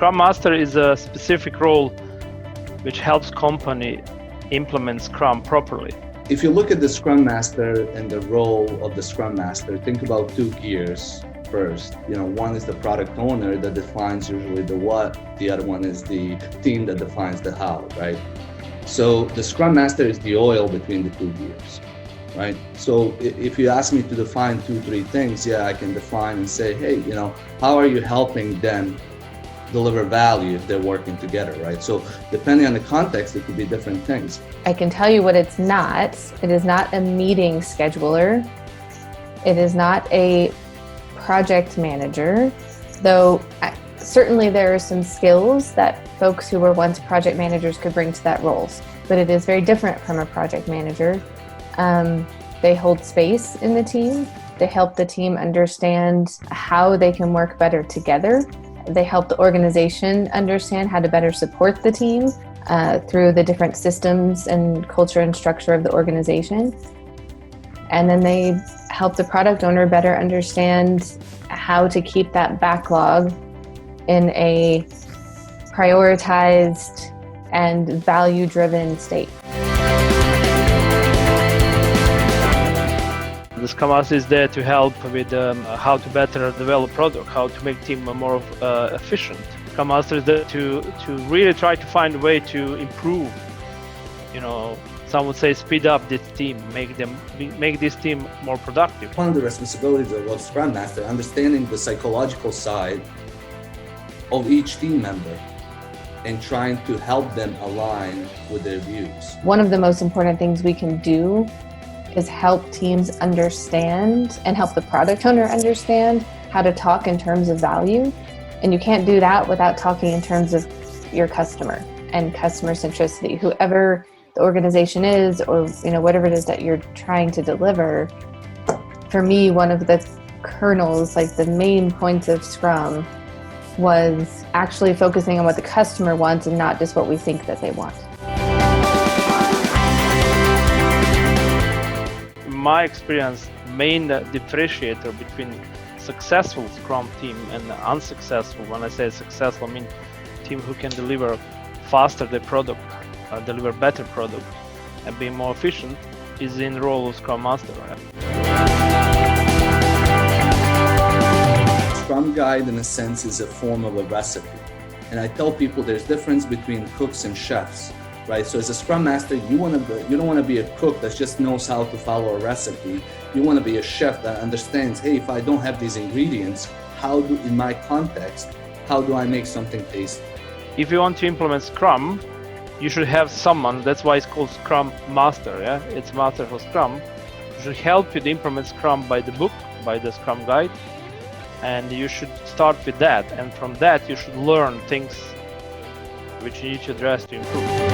Scrum Master is a specific role which helps company implement Scrum properly. If you look at the Scrum Master and the role of the Scrum Master, think about two gears first. One is the product owner that defines usually the what, the other one is the team that defines the how, right? So the Scrum Master is the oil between the two gears, right? So if you ask me to define 2-3 things, I can define and say, hey, how are you helping them deliver value if they're working together, right? So depending on the context, it could be different things. I can tell you what it's not. It is not a meeting scheduler. It is not a project manager, though certainly there are some skills that folks who were once project managers could bring to that role, but it is very different from a project manager. They hold space in the team. They help the team understand how they can work better together. They help the organization understand how to better support the team through the different systems and culture and structure of the organization. And then they help the product owner better understand how to keep that backlog in a prioritized and value-driven state. The Scrum Master is there to help with how to better develop product, how to make team more efficient. Scrum Master is there to really try to find a way to improve. Some would say speed up this team, make this team more productive. One of the responsibilities of Scrum Master, understanding the psychological side of each team member and trying to help them align with their views. One of the most important things we can do is help teams understand and help the product owner understand how to talk in terms of value. And you can't do that without talking in terms of your customer and customer centricity. Whoever the organization is, or whatever it is that you're trying to deliver. For me, one of the kernels, like the main points of Scrum, was actually focusing on what the customer wants and not just what we think that they want. My experience, main differentiator between successful Scrum team and unsuccessful, when I say successful, I mean team who can deliver faster the product, deliver better product and be more efficient, is in the role of Scrum Master. Scrum Guide, in a sense, is a form of a recipe. And I tell people there's difference between cooks and chefs. Right, so as a Scrum Master, you don't want to be a cook that just knows how to follow a recipe. You want to be a chef that understands, hey, if I don't have these ingredients, in my context, how do I make something tasty? If you want to implement Scrum, you should have someone, that's why it's called Scrum Master, it's Master for Scrum, who should help you to implement Scrum by the book, by the Scrum Guide, and you should start with that, and from that you should learn things which you need to address to improve.